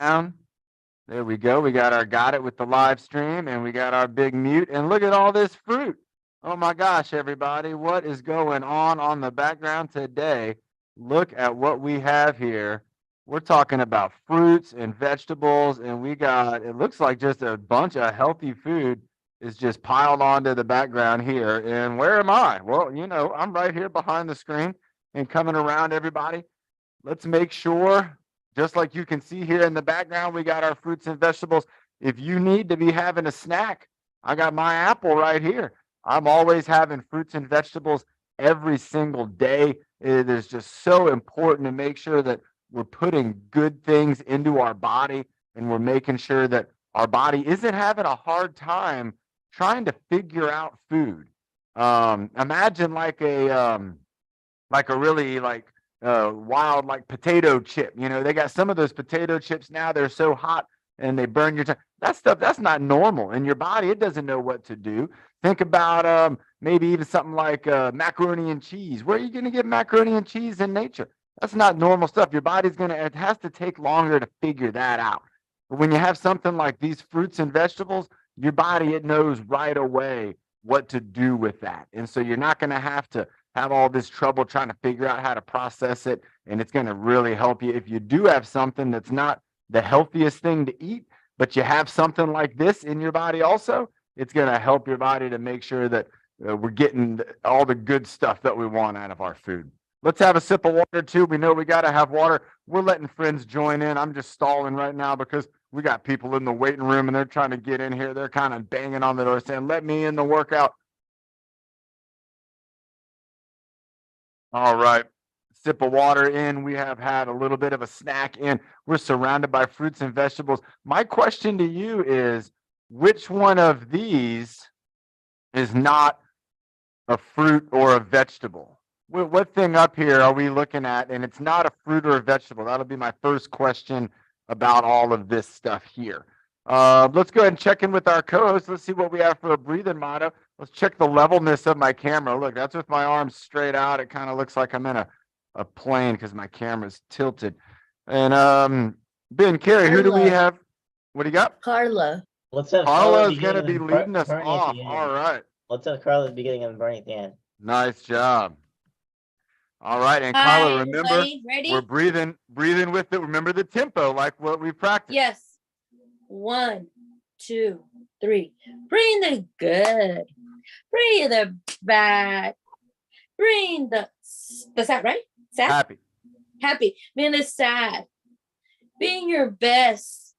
down. There we go. We got it with the live stream, and we got our big mute. And look at all this fruit. Oh my gosh, everybody, what is going on the background today? Look at what we have here. We're talking about fruits and vegetables, and we got, it looks like just a bunch of healthy food is just piled onto the background here. And where am I? Well, I'm right here behind the screen and coming around everybody. Let's make sure, just like you can see here in the background, we got our fruits and vegetables. If you need to be having a snack, I got my apple right here. I'm always having fruits and vegetables every single day. It is just so important to make sure that we're putting good things into our body, and we're making sure that our body isn't having a hard time trying to figure out food. Imagine like a really wild like potato chip. They got some of those potato chips now, they're so hot and they burn your tongue. That stuff, that's not normal in your body. It doesn't know what to do. Think about maybe even something like macaroni and cheese. Where are you going to get macaroni and cheese in nature? That's not normal stuff. Your body's it has to take longer to figure that out. But when you have something like these fruits and vegetables, your body, it knows right away what to do with that. And so you're not going to have all this trouble trying to figure out how to process it. And it's going to really help you if you do have something that's not the healthiest thing to eat, but you have something like this in your body also. It's going to help your body to make sure that we're getting all the good stuff that we want out of our food. Let's have a sip of water too. We know we got to have water. We're letting friends join in. I'm just stalling right now because we got people in the waiting room and they're trying to get in here. They're kind of banging on the door saying, let me in the workout. All right. Sip of water in. We have had a little bit of a snack in. We're surrounded by fruits and vegetables. My question to you is, which one of these is not a fruit or a vegetable? What thing up here are we looking at? And it's not a fruit or a vegetable. That'll be my first question about all of this stuff here. Let's go ahead and check in with our co-host. Let's see what we have for a breathing motto. Let's check the levelness of my camera. Look, that's with my arms straight out. It kind of looks like I'm in a plane because my camera's tilted. And Ben, Carrie, who do we have? What do you got? Carla. Let's have Carla's going to be leading us off. All right. Let's have Carla at the beginning and Bernie at the end. Nice job. All right, and Hi, Carla, remember, ready? we're breathing with it. Remember the tempo, like what we practiced. Yes. 1, 2, 3. Bring the good. Bring the bad. Bring the sad, right? Sad? Happy. Being the sad. Being your best.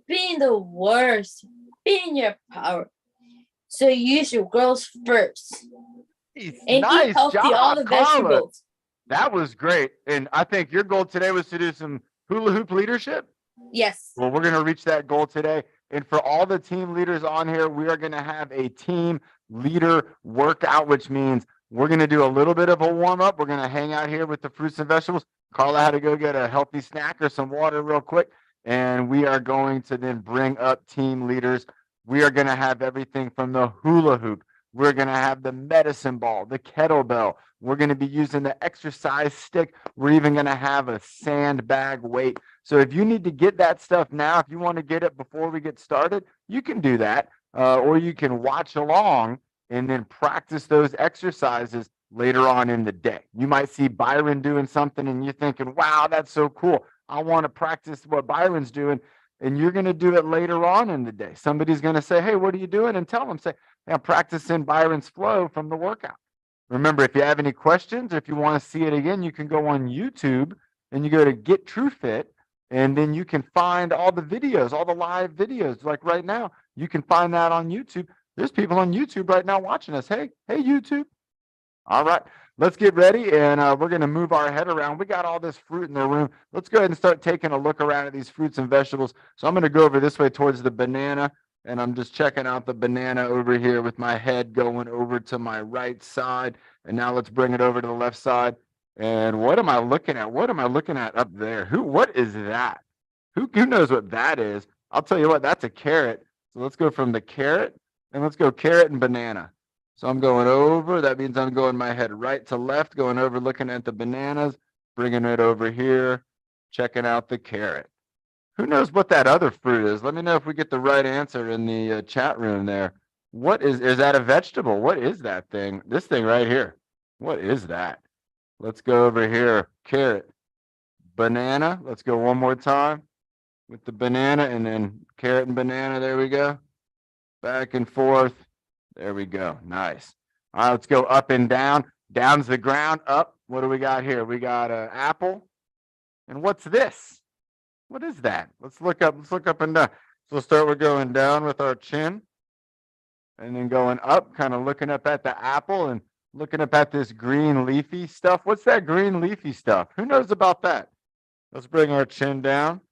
Being the worst. Being your power. So use your girls first. And nice eat healthy, job, all the Carla. vegetables. That was great. And I think your goal today was to do some hula hoop leadership. Yes. Well, we're going to reach that goal today. And for all the team leaders on here, we are going to have a team leader workout, which means we're going to do a little bit of a warm up. We're going to hang out here with the fruits and vegetables. Carla had to go get a healthy snack or some water real quick. And we are going to then bring up team leaders. We are going to have everything from the hula hoop. We're going to have the medicine ball, the kettlebell. We're going to be using the exercise stick. We're even going to have a sandbag weight. So if you need to get that stuff now, if you want to get it before we get started, you can do that. Or you can watch along and then practice those exercises later on in the day. You might see Byron doing something and you're thinking, wow, that's so cool. I want to practice what Byron's doing. And you're going to do it later on in the day. Somebody's going to say, hey, what are you doing? And tell them, say, hey, I'm practicing Byron's flow from the workout. Remember, if you have any questions, or if you want to see it again, you can go on YouTube and you go to Get TruFit, and then you can find all the videos, all the live videos. Like right now, you can find that on YouTube. There's people on YouTube right now watching us. Hey, YouTube. All right, let's get ready, and we're going to move our head around. We got all this fruit in the room. Let's go ahead and start taking a look around at these fruits and vegetables. So I'm going to go over this way towards the banana, and I'm just checking out the banana over here with my head going over to my right side. And now let's bring it over to the left side. And what am I looking at? What am I looking at up there? What is that? Who knows what that is? I'll tell you what, that's a carrot. So let's go from the carrot, and let's go carrot and banana. So I'm going over. That means I'm going my head right to left, going over, looking at the bananas, bringing it over here, checking out the carrot. Who knows what that other fruit is? Let me know if we get the right answer in the chat room there. What is that a vegetable? What is that thing? This thing right here. What is that? Let's go over here. Carrot. Banana. Let's go one more time with the banana and then carrot and banana. There we go. Back and forth. There we go. Nice. All right, let's go up and down. Down's the ground. Up. What do we got here? We got an apple. And what's this? What is that? Let's look up. Let's look up and down. So we'll start with going down with our chin and then going up, kind of looking up at the apple and looking up at this green leafy stuff. What's that green leafy stuff? Who knows about that? Let's bring our chin down.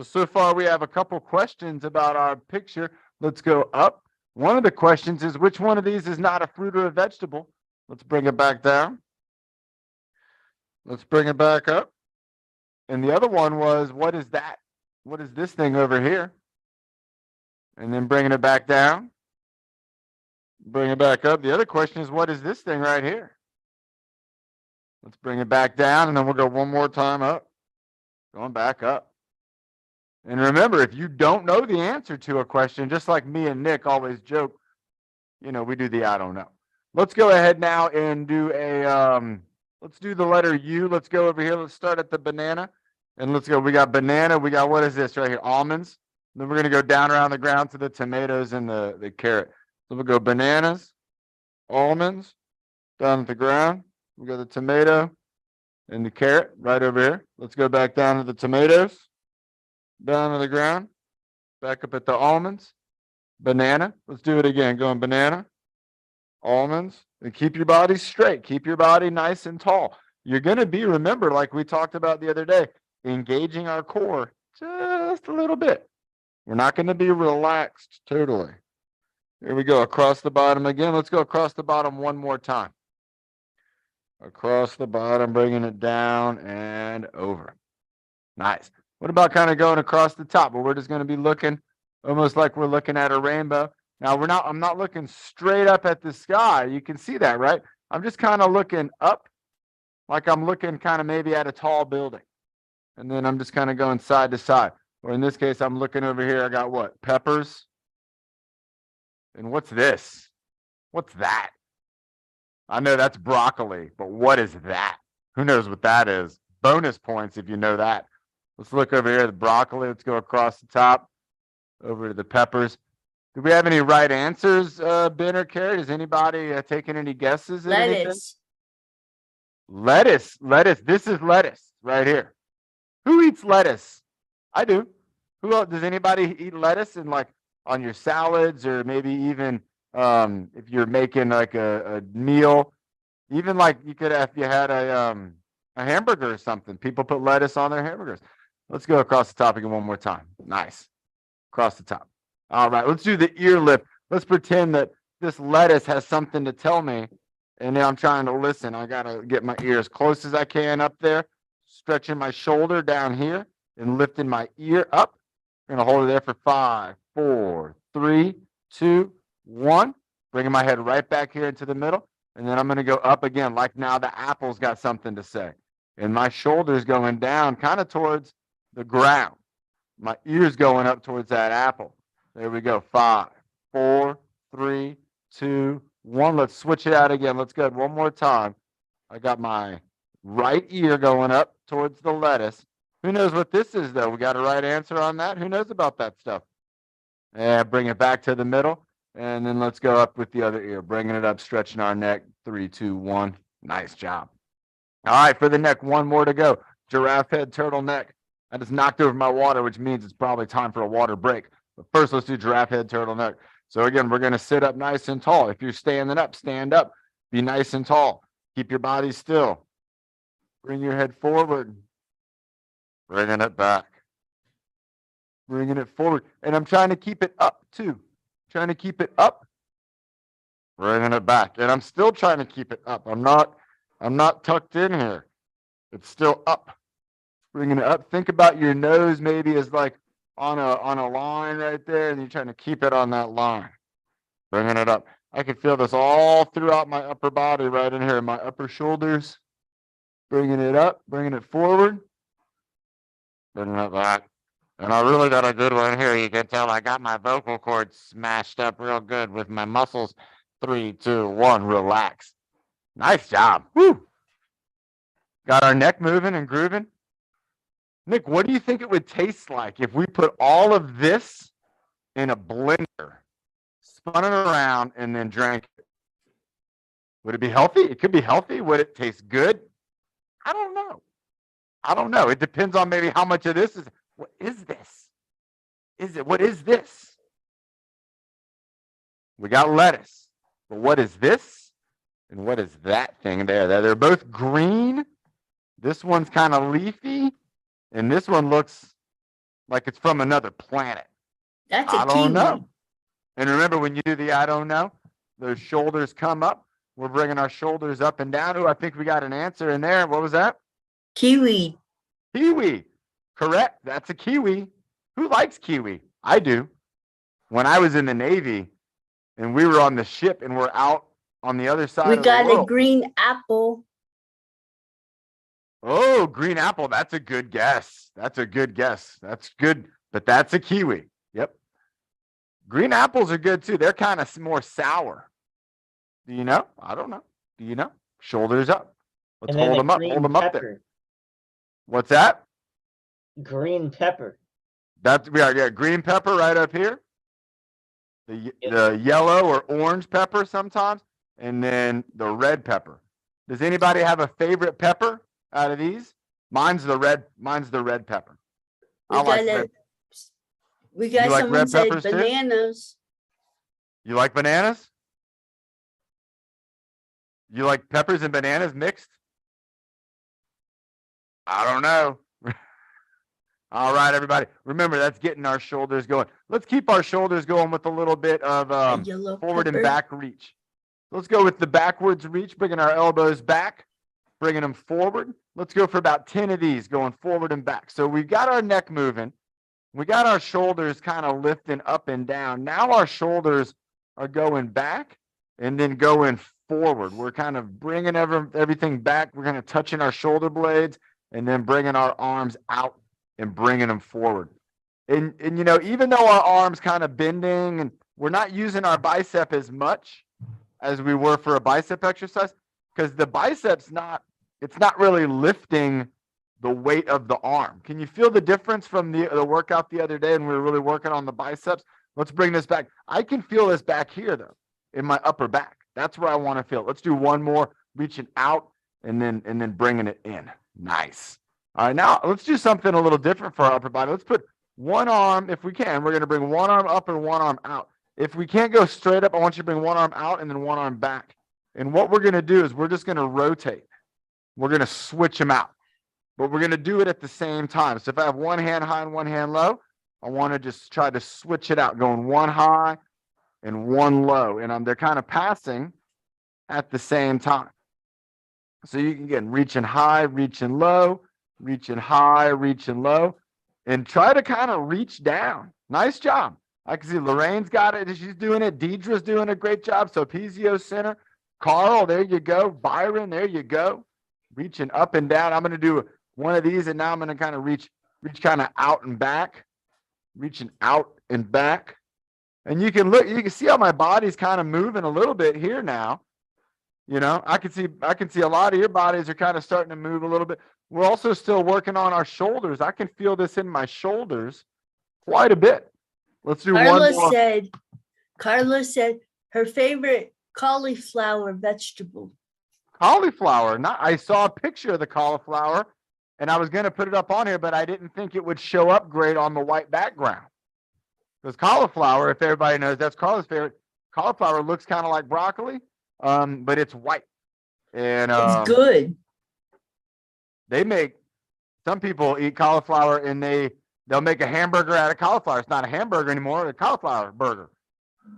So far we have a couple questions about our picture. Let's go up. One of the questions is, which one of these is not a fruit or a vegetable? Let's bring it back down. Let's bring it back up. And the other one was, what is that? What is this thing over here? And then bringing it back down. Bring it back up. The other question is, what is this thing right here? Let's bring it back down, and then we'll go one more time up. Going back up. And remember, if you don't know the answer to a question, just like me and Nick always joke, you know, we do the I don't know. Let's go ahead now and do let's do the letter U. Let's go over here. Let's start at the banana. And let's go. We got banana. We got, what is this right here? Almonds. Then we're going to go down around the ground to the tomatoes and the carrot. So we'll go bananas, almonds, down at the ground. We got the tomato and the carrot right over here. Let's go back down to the tomatoes, down to the ground, back up at the almonds, banana. Let's do it again. Going banana, almonds, and keep your body straight. Keep your body nice and tall. You're going to be, remember, like we talked about the other day, engaging our core just a little bit. We're not going to be relaxed totally. Here we go, across the bottom again. Let's go across the bottom one more time. Across the bottom, bringing it down and over. Nice. What about kind of going across the top? Well, we're just going to be looking almost like we're looking at a rainbow. Now, I'm not looking straight up at the sky. You can see that, right? I'm just kind of looking up, like I'm looking kind of maybe at a tall building. And then I'm just kind of going side to side. Or in this case, I'm looking over here. I got what? Peppers. And what's this? What's that? I know that's broccoli, but what is that? Who knows what that is? Bonus points if you know that. Let's look over here at the broccoli. Let's go across the top over to the peppers. Do we have any right answers, Ben or Carrie? Is anybody taking any guesses? Lettuce. Lettuce. Lettuce. This is lettuce right here. Who eats lettuce? I do. Who else? Does anybody eat lettuce in, like, on your salads, or maybe even if you're making like a meal, even like you could, if you had a hamburger or something, people put lettuce on their hamburgers. Let's go across the top again one more time. Nice. Across the top. All right, let's do the ear lift. Let's pretend that this lettuce has something to tell me, and now I'm trying to listen. I got to get my ear as close as I can up there, stretching my shoulder down here and lifting my ear up. I'm going to hold it there for 5, 4, 3, 2, 1. Bringing my head right back here into the middle. And then I'm going to go up again, like now the apple's got something to say. And my shoulder's going down kind of towards the ground. My ear's going up towards that apple. There we go. 5, 4, 3, 2, 1. Let's switch it out again. Let's go one more time. I got my right ear going up towards the lettuce. Who knows what this is, though? We got a right answer on that. Who knows about that stuff? And bring it back to the middle. And then let's go up with the other ear, bringing it up, stretching our neck. 3, 2, 1. Nice job. All right, for the neck, one more to go. Giraffe head, turtle neck. I just knocked over my water, which means it's probably time for a water break. But first, let's do giraffe head, turtle neck. So again, we're going to sit up nice and tall. If you're standing up, stand up. Be nice and tall. Keep your body still. Bring your head forward. Bringing it back. Bringing it forward. And I'm trying to keep it up, too. Trying to keep it up. Bringing it back. And I'm still trying to keep it up. I'm not tucked in here. It's still up. Bringing it up. Think about your nose maybe as like on a line right there, and you're trying to keep it on that line. Bringing it up. I can feel this all throughout my upper body right in here, my upper shoulders. Bringing it up, bringing it forward. Bringing it back. And I really got a good one here. You can tell I got my vocal cords smashed up real good with my muscles. 3, 2, 1, relax. Nice job. Woo. Got our neck moving and grooving. Nick, what do you think it would taste like if we put all of this in a blender, spun it around, and then drank it? Would it be healthy? It could be healthy. Would it taste good? I don't know. I don't know. It depends on maybe how much of this is. What is this? What is this? We got lettuce. But what is this? And what is that thing there? They're both green. This one's kind of leafy. And this one looks like it's from another planet. That's a I don't kiwi. know. And remember, when you do the I don't know, those shoulders come up. We're bringing our shoulders up and down. Oh, I think we got an answer in there. What was that? Kiwi. Kiwi. Correct. That's a kiwi. Who likes kiwi? I do. When I was in the Navy and we were on the ship and we're out on the other side We of got the a world. green apple. Oh, green apple. That's a good guess. That's a good guess. That's good. But that's a kiwi. Yep. Green apples are good too. They're kind of more sour. Do you know? I don't know. Do you know? Shoulders up. Let's And then hold a them up. green Hold them up pepper. there. What's that? Green pepper. That's we are. Yeah, green pepper right up here. The yellow or orange pepper sometimes, and then the red pepper. Does anybody have a favorite pepper out of these? Mine's the red. Mine's the red pepper. We I got like a, red. we got You like someone red said peppers too? bananas. You like bananas? You like peppers and bananas mixed? I don't know. All right, everybody. Remember, that's getting our shoulders going. Let's keep our shoulders going with a little bit of A yellow forward and pepper. back reach. Let's go with the backwards reach, bringing our elbows back, bringing them forward. Let's go for about 10 of these, going forward and back. So we got our neck moving. We got our shoulders kind of lifting up and down. Now our shoulders are going back and then going forward. We're kind of bringing everything back. We're kind of touching our shoulder blades and then bringing our arms out and bringing them forward. And you know, even though our arms kind of bending and we're not using our bicep as much as we were for a bicep exercise, because the biceps it's not really lifting the weight of the arm. Can you feel the difference from the workout the other day and we were really working on the biceps? Let's bring this back. I can feel this back here though, in my upper back. That's where I want to feel it. Let's do one more, reaching out and then bringing it in. Nice. All right, now let's do something a little different for our upper body. Let's put one arm, if we can, we're going to bring one arm up and one arm out. If we can't go straight up, I want you to bring one arm out and then one arm back. And what we're going to do is we're just going to rotate. We're going to switch them out, but we're going to do it at the same time. So if I have one hand high and one hand low, I want to just try to switch it out, going one high and one low. And they're kind of passing at the same time. So you can get reaching high, reaching low, reaching high, reaching low, and try to kind of reach down. Nice job. I can see Lorraine's got it. She's doing it. Deidre's doing a great job. So Pizio Center. Carl, there you go. Byron, there you go. Reaching up and down. I'm going to do one of these, and now I'm going to kind of reach kind of out and back. Reaching out and back. And you can see how my body's kind of moving a little bit here now. You know, I can see a lot of your bodies are kind of starting to move a little bit. We're also still working on our shoulders. I can feel this in my shoulders quite a bit. Let's do one more. Carla said her favorite cauliflower vegetable. Cauliflower. I saw a picture of the cauliflower and I was going to put it up on here, but I didn't think it would show up great on the white background. Because cauliflower, if everybody knows, that's Carla's favorite. Cauliflower looks kind of like broccoli, but it's white. And it's good. Some people eat cauliflower and they'll make a hamburger out of cauliflower. It's not a hamburger anymore, it's a cauliflower burger.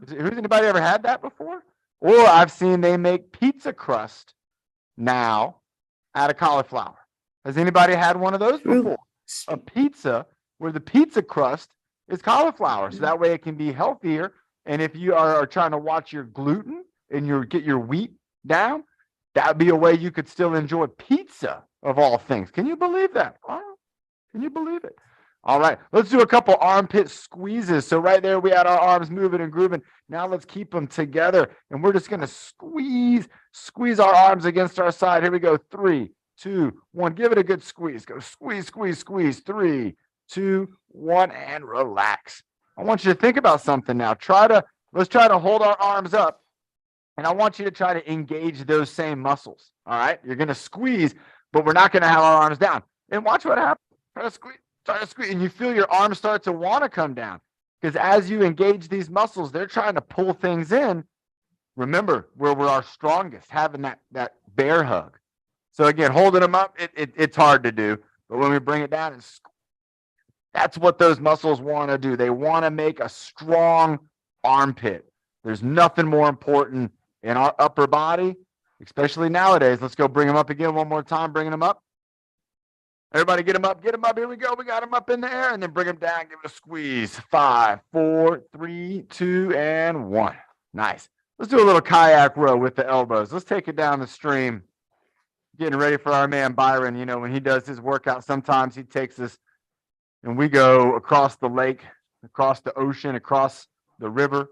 Who's anybody ever had that before? Or I've seen they make pizza crust now out of cauliflower. Has anybody had one of those before? A pizza where the pizza crust is cauliflower. So that way it can be healthier. And if you are trying to watch your gluten and get your wheat down, that'd be a way you could still enjoy pizza of all things. Can you believe that? Wow. Can you believe it? All right, let's do a couple armpit squeezes. So right there, we had our arms moving and grooving. Now let's keep them together, and we're just gonna squeeze our arms against our side. Here we go. 3, 2, 1. Give it a good squeeze. Go squeeze, squeeze, squeeze. 3, 2, 1, and relax. I want you to think about something now. Let's try to hold our arms up, and I want you to try to engage those same muscles. All right, you're gonna squeeze, but we're not gonna have our arms down. And watch what happens. Try to squeeze, and you feel your arms start to want to come down, because as you engage these muscles, they're trying to pull things in. Remember, where we're our strongest, having that bear hug. So again, holding them up, it's hard to do, but when we bring it down, that's what those muscles want to do. They want to make a strong armpit. There's nothing more important in our upper body, especially nowadays. Let's go bring them up again one more time, bringing them up. Everybody get them up, get them up. Here we go. We got them up in the air, and then bring them down. Give it a squeeze. 5, 4, 3, 2, and 1. Nice. Let's do a little kayak row with the elbows. Let's take it down the stream. Getting ready for our man Byron. You know, when he does his workout, sometimes he takes us and we go across the lake, across the ocean, across the river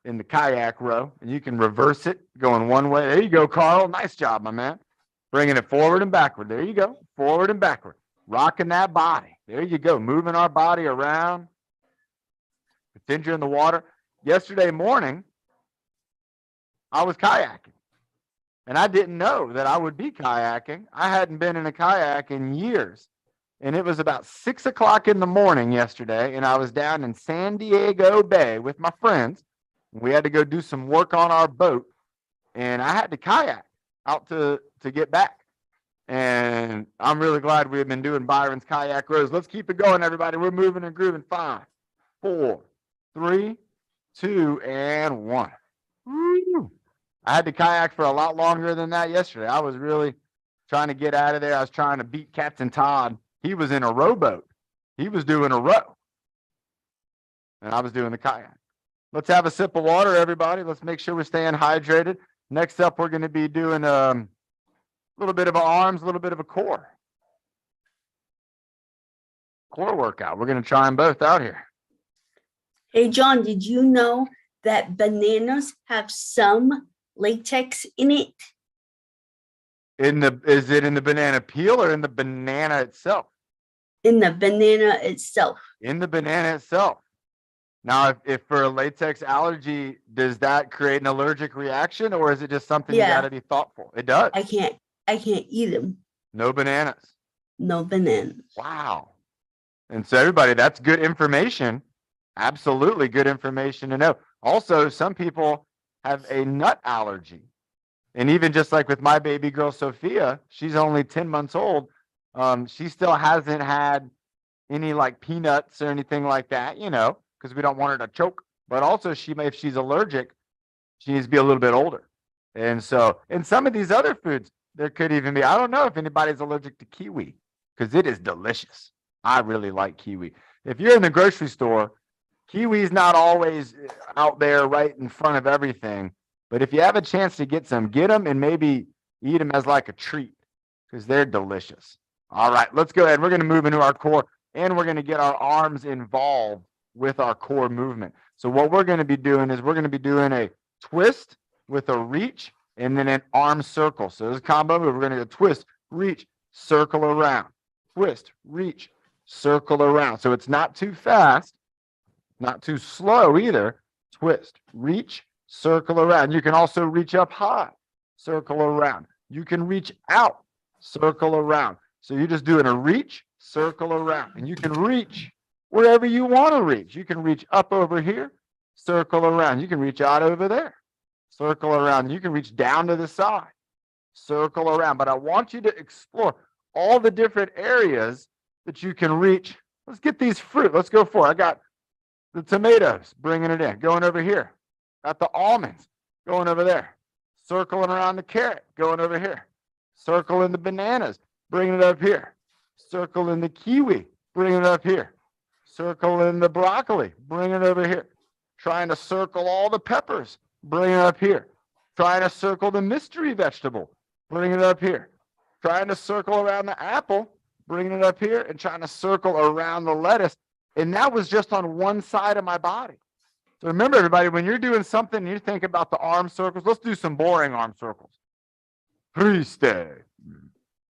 in the kayak row. And you can reverse it going one way. There you go, Carl. Nice job, my man. Bringing it forward and backward. There you go. Forward and backward. Rocking that body. There you go. Moving our body around. Pretend you're in the water. Yesterday morning, I was kayaking. And I didn't know that I would be kayaking. I hadn't been in a kayak in years. And it was about 6 o'clock in the morning yesterday. And I was down in San Diego Bay with my friends. We had to go do some work on our boat. And I had to kayak out to get back. And I'm really glad we've been doing Byron's kayak rows. Let's keep it going, everybody. We're moving and grooving. 5, 4, 3, 2, and 1. Woo. I had to kayak for a lot longer than that yesterday. I was really trying to get out of there. I was trying to beat Captain Todd. He was in a rowboat. He was doing a row. And I was doing the kayak. Let's have a sip of water, everybody. Let's make sure we're staying hydrated. Next up, we're going to be doing a little bit of arms, a little bit of a core workout. We're going to try them both out here. Hey, John, did you know that bananas have some latex in it? Is it in the banana peel or in the banana itself? In the banana itself. In the banana itself. Now, if for a latex allergy, does that create an allergic reaction, or is it just something you got to be thoughtful? It does. I can't eat them. No bananas. No bananas. Wow. And so everybody, that's good information. Absolutely good information to know. Also, some people have a nut allergy. And even just like with my baby girl, Sophia, she's only 10 months old. She still hasn't had any like peanuts or anything like that, you know, because we don't want her to choke. But also if she's allergic, she needs to be a little bit older. And so in some of these other foods, there could even be, I don't know if anybody's allergic to kiwi, because it is delicious. I really like kiwi. If you're in the grocery store, kiwi's not always out there right in front of everything. But if you have a chance to get them and maybe eat them as like a treat, because they're delicious. All right, let's go ahead. We're going to move into our core, and we're going to get our arms involved with our core movement. So what we're going to be doing is we're going to be doing a twist with a reach and then an arm circle. So this is a combo move. We're going to go twist, reach, circle around. Twist, reach, circle around. So it's not too fast, not too slow either. Twist, reach, circle around. You can also reach up high, circle around. You can reach out, circle around. So you're just doing a reach, circle around. And you can reach wherever you want to reach. You can reach up over here, circle around. You can reach out over there, circle around. You can reach down to the side, circle around. But I want you to explore all the different areas that you can reach. Let's get these fruit. Let's go for it. I got the tomatoes, bringing it in, going over here. Got the almonds, going over there. Circling around the carrot, going over here. Circling the bananas, bringing it up here. Circling the kiwi, bringing it up here. Circling the broccoli, bringing it over here. Trying to circle all the peppers, bringing it up here. Trying to circle the mystery vegetable, bringing it up here. Trying to circle around the apple, bringing it up here and trying to circle around the lettuce. And that was just on one side of my body. So remember, everybody, when you're doing something, you think about the arm circles. Let's do some boring arm circles. Triste.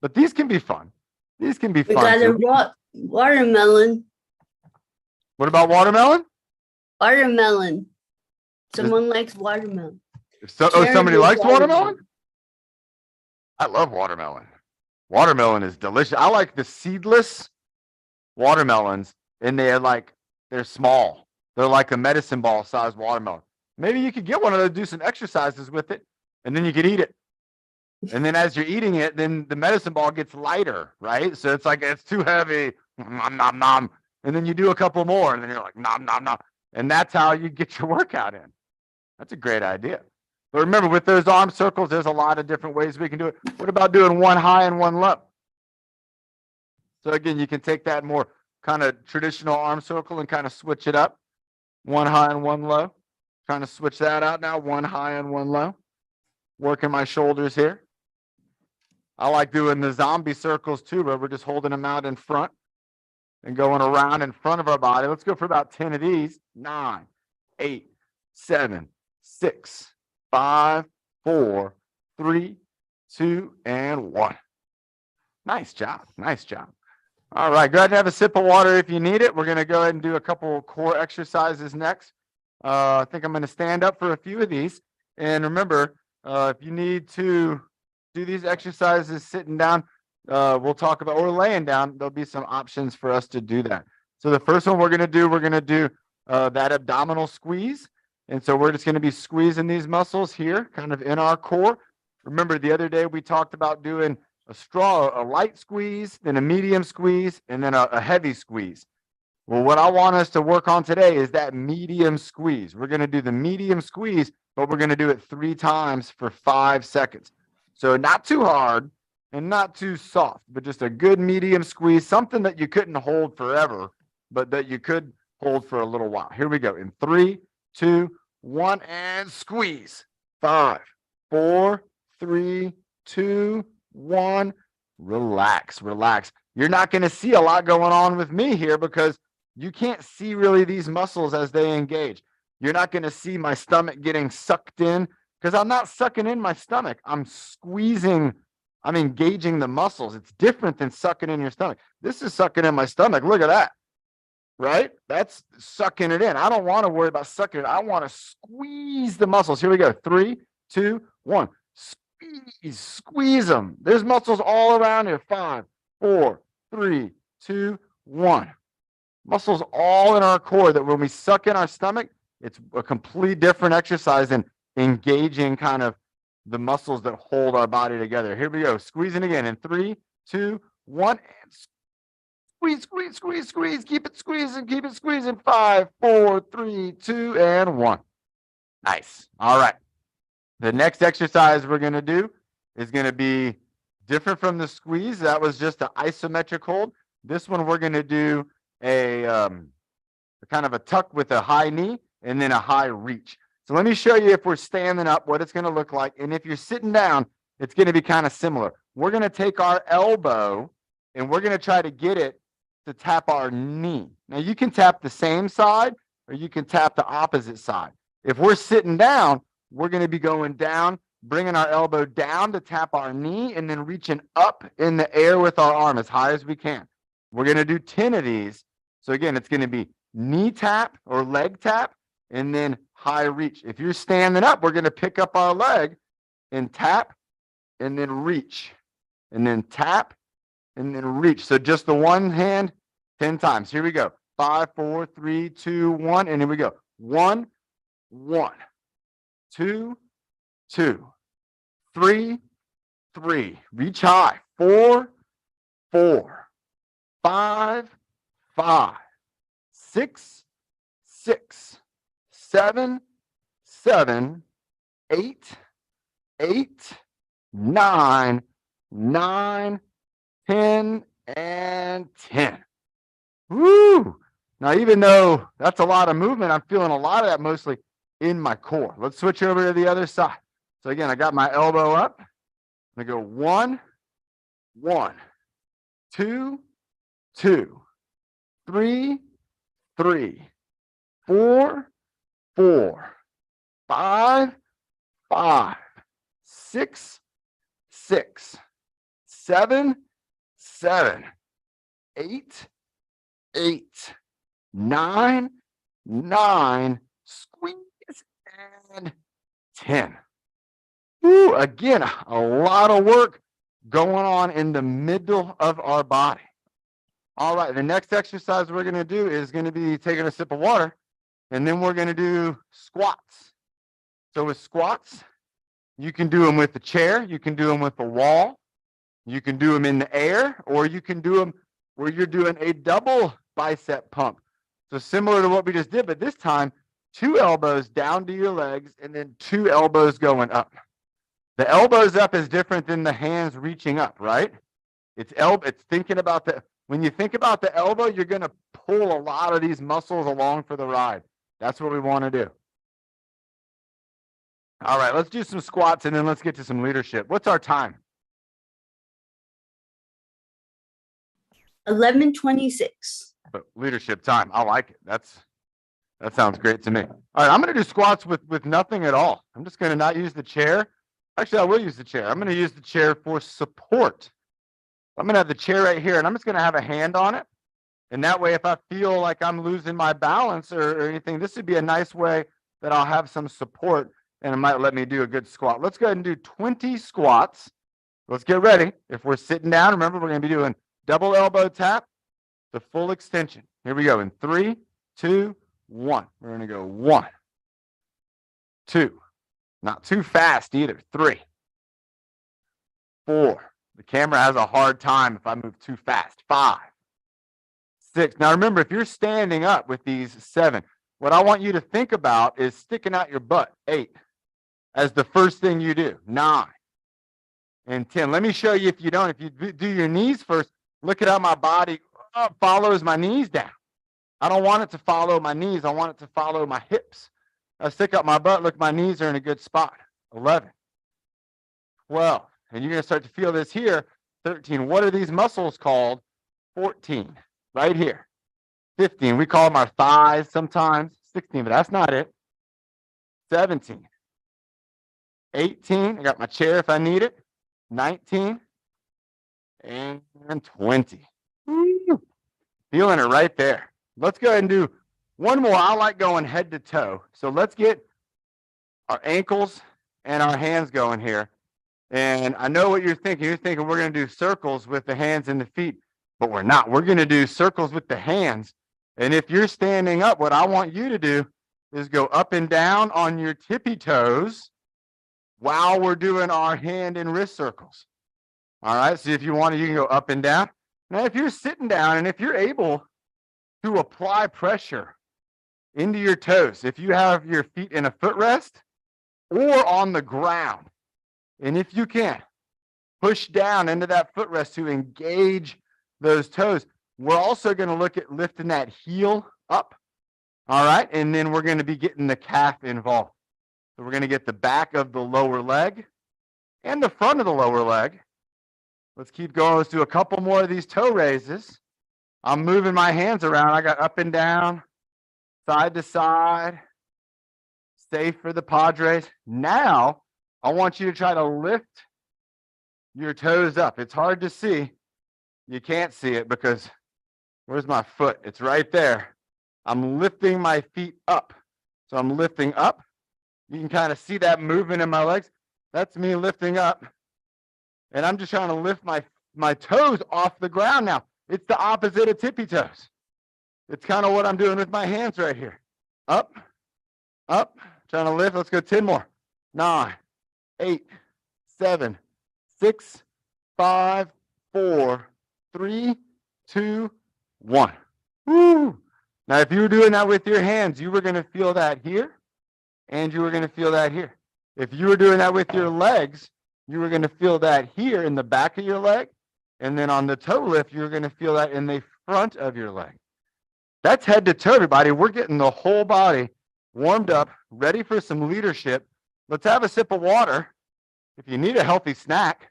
But these can be fun. These can be We fun. got a watermelon. What about watermelon? Watermelon. Someone likes watermelon. Somebody likes watermelon? watermelon? I love watermelon. Watermelon is delicious. I like the seedless watermelons, and they're small. They're like a medicine ball size watermelon. Maybe you could get one of those, do some exercises with it, and then you could eat it. And then as you're eating it, then the medicine ball gets lighter, right? So it's like, it's too heavy. Nom, nom, nom. And then you do a couple more, and then you're like, nom, nom, nom. And that's how you get your workout in. That's a great idea. But remember, with those arm circles, there's a lot of different ways we can do it. What about doing one high and one low? So again, you can take that more kind of traditional arm circle and kind of switch it up. One high and one low. Trying to switch that out now. One high and one low. Working my shoulders here. I like doing the zombie circles too, where we're just holding them out in front and going around in front of our body. Let's go for about 10 of these. 9, 8, 7, 6, 5, 4, 3, 2, and 1. Nice job. Nice job. All right. Go ahead and have a sip of water if you need it. We're going to go ahead and do a couple core exercises next. I think I'm going to stand up for a few of these. And remember, if you need to do these exercises sitting down, we'll talk about, or laying down, there'll be some options for us to do that. So the first one we're going to do that abdominal squeeze. And so we're just going to be squeezing these muscles here, kind of in our core. Remember, the other day we talked about doing a light squeeze, then a medium squeeze, and then a heavy squeeze. Well, what I want us to work on today is that medium squeeze. We're going to do the medium squeeze, but we're going to do it 3 times for 5 seconds. So not too hard and not too soft, but just a good medium squeeze, something that you couldn't hold forever, but that you could hold for a little while. Here we go. In 3, 2, 1, and squeeze. 5, 4, 3, 2, 1. Relax, relax. You're not going to see a lot going on with me here because you can't see really these muscles as they engage. You're not going to see my stomach getting sucked in because I'm not sucking in my stomach. I'm squeezing. I'm engaging the muscles. It's different than sucking in your stomach. This is sucking in my stomach. Look at that. Right? That's sucking it in. I don't want to worry about sucking it. I want to squeeze the muscles. Here we go. 3, 2, 1. Squeeze them. There's muscles all around here. 5, 4, 3, 2, 1. Muscles all in our core that when we suck in our stomach, it's a complete different exercise than engaging kind of the muscles that hold our body together. Here we go. Squeezing again in 3, 2, 1. And squeeze, squeeze, squeeze, squeeze. Keep it squeezing. Keep it squeezing. 5, 4, 3, 2, and 1. Nice. All right. The next exercise we're going to do is going to be different from the squeeze. That was just an isometric hold. This one we're going to do a kind of a tuck with a high knee and then a high reach. So let me show you if we're standing up what it's going to look like. And if you're sitting down, it's going to be kind of similar. We're going to take our elbow and we're going to try to get it to tap our knee. Now you can tap the same side or you can tap the opposite side. If we're sitting down, we're going to be going down, bringing our elbow down to tap our knee and then reaching up in the air with our arm as high as we can. We're going to do 10 of these. So again, it's going to be knee tap or leg tap and then high reach. If you're standing up, we're going to pick up our leg and tap and then reach and then tap and then reach. So just the one hand 10 times. Here we go. 5, 4, 3, 2, 1. And here we go. 1, 1, 2, 2, 3, 3. Reach high. 4, 4, 5, 5, 6, 6, 7, 7, 8, 8, 9, 9, 10, and 10. Woo! Now, even though that's a lot of movement, I'm feeling a lot of that mostly in my core. Let's switch over to the other side. So again, I got my elbow up. I go 1, 1, 2, 2, 3, 3, 4, 4, 5, 5, 6, 6, 7, 7, 8, 8, 9, 9, squeeze, and 10. Woo, again, a lot of work going on in the middle of our body. All right, the next exercise we're going to do is going to be taking a sip of water, and then we're going to do squats. So with squats, you can do them with the chair, you can do them with the wall, you can do them in the air, or you can do them where you're doing a double bicep pump. So similar to what we just did, but this time, 2 elbows down to your legs and then 2 elbows going up. The elbows up is different than the hands reaching up, right? It's thinking about when you think about the elbow, you're going to pull a lot of these muscles along for the ride. That's what we want to do. All right, let's do some squats and then let's get to some leadership. What's our time? 11:26. Leadership time. I like it. That sounds great to me. All right, I'm going to do squats with nothing at all. I'm just going to not use the chair. Actually, I will use the chair. I'm going to use the chair for support. I'm going to have the chair right here, and I'm just going to have a hand on it. And that way, if I feel like I'm losing my balance or anything, this would be a nice way that I'll have some support, and it might let me do a good squat. Let's go ahead and do 20 squats. Let's get ready. If we're sitting down, remember, we're going to be doing double elbow tap to full extension. Here we go in 3, 2, 1. We're going to go 1, 2. Not too fast either. 3, 4. The camera has a hard time if I move too fast. 5, 6. Now remember, if you're standing up with these 7, what I want you to think about is sticking out your butt. 8 as the first thing you do. 9 and 10. Let me show you if you don't. If you do your knees first, look at how my body follows my knees down. I don't want it to follow my knees. I want it to follow my hips. I stick out my butt. Look, my knees are in a good spot. 11, 12. And you're going to start to feel this here. 13. What are these muscles called? 14. Right here. 15. We call them our thighs sometimes. 16, but that's not it. 17. 18. I got my chair if I need it. 19. And 20. Woo. Feeling it right there. Let's go ahead and do one more. I like going head to toe. So let's get our ankles and our hands going here. And I know what you're thinking. You're thinking we're going to do circles with the hands and the feet, but we're not. We're going to do circles with the hands. And if you're standing up, what I want you to do is go up and down on your tippy toes while we're doing our hand and wrist circles. All right. So if you want to, you can go up and down. Now, if you're sitting down and if you're able to apply pressure into your toes, if you have your feet in a footrest or on the ground, and if you can, push down into that footrest to engage those toes. We're also going to look at lifting that heel up. All right. And then we're going to be getting the calf involved. So we're going to get the back of the lower leg and the front of the lower leg. Let's keep going. Let's do a couple more of these toe raises. I'm moving my hands around. I got up and down, side to side. Safe for the Padres. Now, I want you to try to lift your toes up. It's hard to see. You can't see it because where's my foot? It's right there. I'm lifting my feet up. So I'm lifting up. You can kind of see that movement in my legs. That's me lifting up. And I'm just trying to lift my toes off the ground now. It's the opposite of tippy toes. It's kind of what I'm doing with my hands right here. Up, up, trying to lift. Let's go 10 more. 9, 8, 7, 6, 5, 4, 3, 2, 1. Woo! Now, if you were doing that with your hands, you were going to feel that here, and you were going to feel that here. If you were doing that with your legs, you were going to feel that here in the back of your leg, and then on the toe lift, you're going to feel that in the front of your leg. That's head to toe, everybody. We're getting the whole body warmed up, ready for some leadership. Let's have a sip of water. If you need a healthy snack,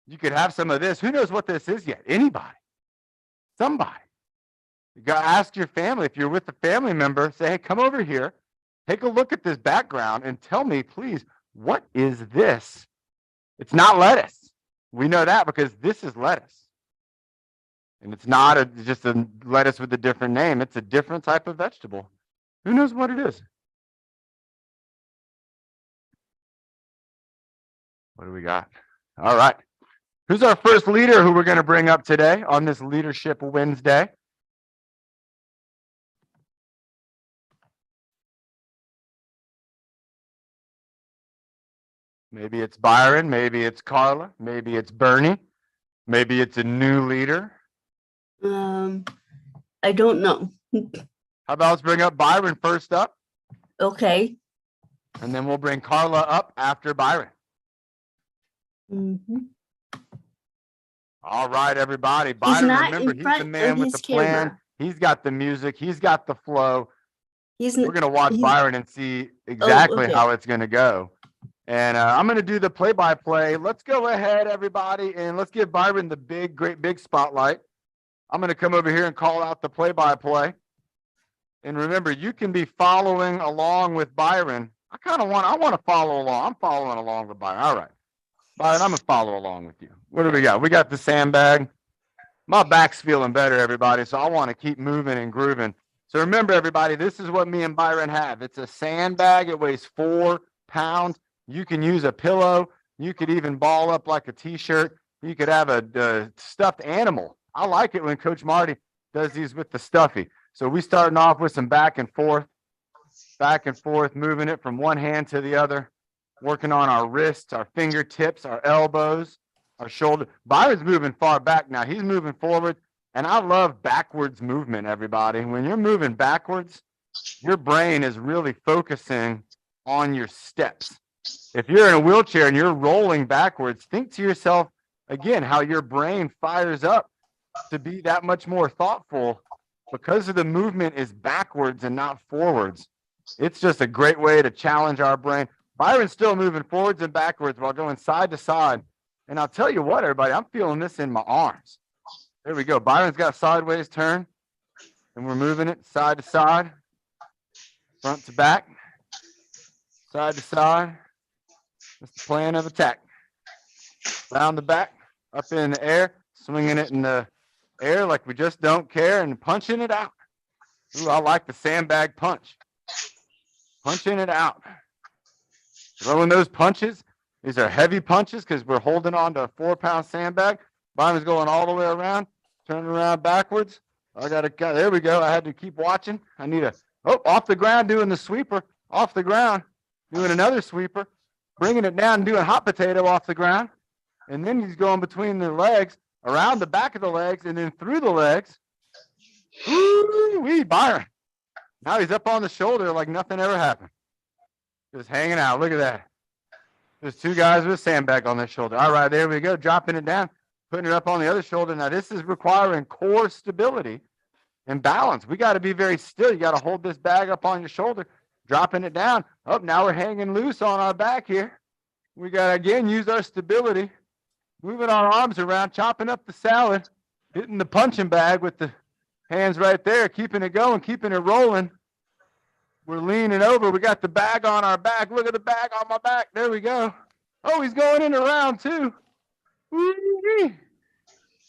You could have some of this. Who knows what this is yet? Anybody. Somebody. You got to ask your family. If you're with a family member, say, hey, come over here. Take a look at this background and tell me, please, what is this? It's not lettuce. We know that because this is lettuce. And it's not just a lettuce with a different name. It's a different type of vegetable. Who knows what it is? What do we got? All right. Who's our first leader who we're going to bring up today on this Leadership Wednesday? Maybe it's Byron. Maybe it's Carla. Maybe it's Bernie. Maybe it's a new leader. I don't know. How about let's bring up Byron first up, Okay. and then we'll bring Carla up after Byron. Mhm. All right, everybody. Byron, not remember, in he's front the of man with his the plan. camera. He's got the music. He's got the flow. He's We're going to watch he's- Byron and see exactly okay. how it's going to go. And I'm going to do the play-by-play. Let's go ahead, everybody, and let's give Byron the great big spotlight. I'm going to come over here and call out the play-by-play. And remember, you can be following along with Byron. I want to follow along. I'm following along with Byron. All right. Byron, I'm going to follow along with you. What do we got? We got the sandbag. My back's feeling better, everybody, so I want to keep moving and grooving. So remember, everybody, this is what me and Byron have. It's a sandbag. It weighs 4 pounds. You can use a pillow. You could even ball up like a T-shirt. You could have a stuffed animal. I like it when Coach Marty does these with the stuffy. So we starting off with some back and forth, moving it from one hand to the other, working on our wrists, our fingertips, our elbows, our shoulder. Byron's moving far back now. He's moving forward. And I love backwards movement, everybody. When you're moving backwards, your brain is really focusing on your steps. If you're in a wheelchair and you're rolling backwards, think to yourself, again, how your brain fires up to be that much more thoughtful because of the movement is backwards and not forwards. It's just a great way to challenge our brain. Byron's still moving forwards and backwards while going side to side. And I'll tell you what, everybody, I'm feeling this in my arms. There we go. Byron's got sideways turn, and we're moving it side to side, front to back, side to side. That's the plan of attack. Round the back, up in the air, swinging it in the air like we just don't care, and punching it out. Ooh, I like the sandbag punch. Punching it out. Throwing those punches. These are heavy punches because we're holding on to a 4-pound sandbag. Byron's going all the way around, turning around backwards. There we go. I had to keep watching. I need off the ground, doing the sweeper, off the ground, doing another sweeper, bringing it down, doing hot potato off the ground. And then he's going between the legs, around the back of the legs, and then through the legs. Ooh-wee, Byron. Now he's up on the shoulder like nothing ever happened. Just hanging out. Look at that. There's 2 guys with a sandbag on their shoulder. All right, there we go. Dropping it down, putting it up on the other shoulder. Now, this is requiring core stability and balance. We got to be very still. You got to hold this bag up on your shoulder, dropping it down. Oh, now we're hanging loose on our back here. We got to, again, use our stability, moving our arms around, chopping up the salad, hitting the punching bag with the hands right there, keeping it going, keeping it rolling. We're leaning over. We got the bag on our back. Look at the bag on my back. There we go. Oh, he's going into round 2. Woo-wee.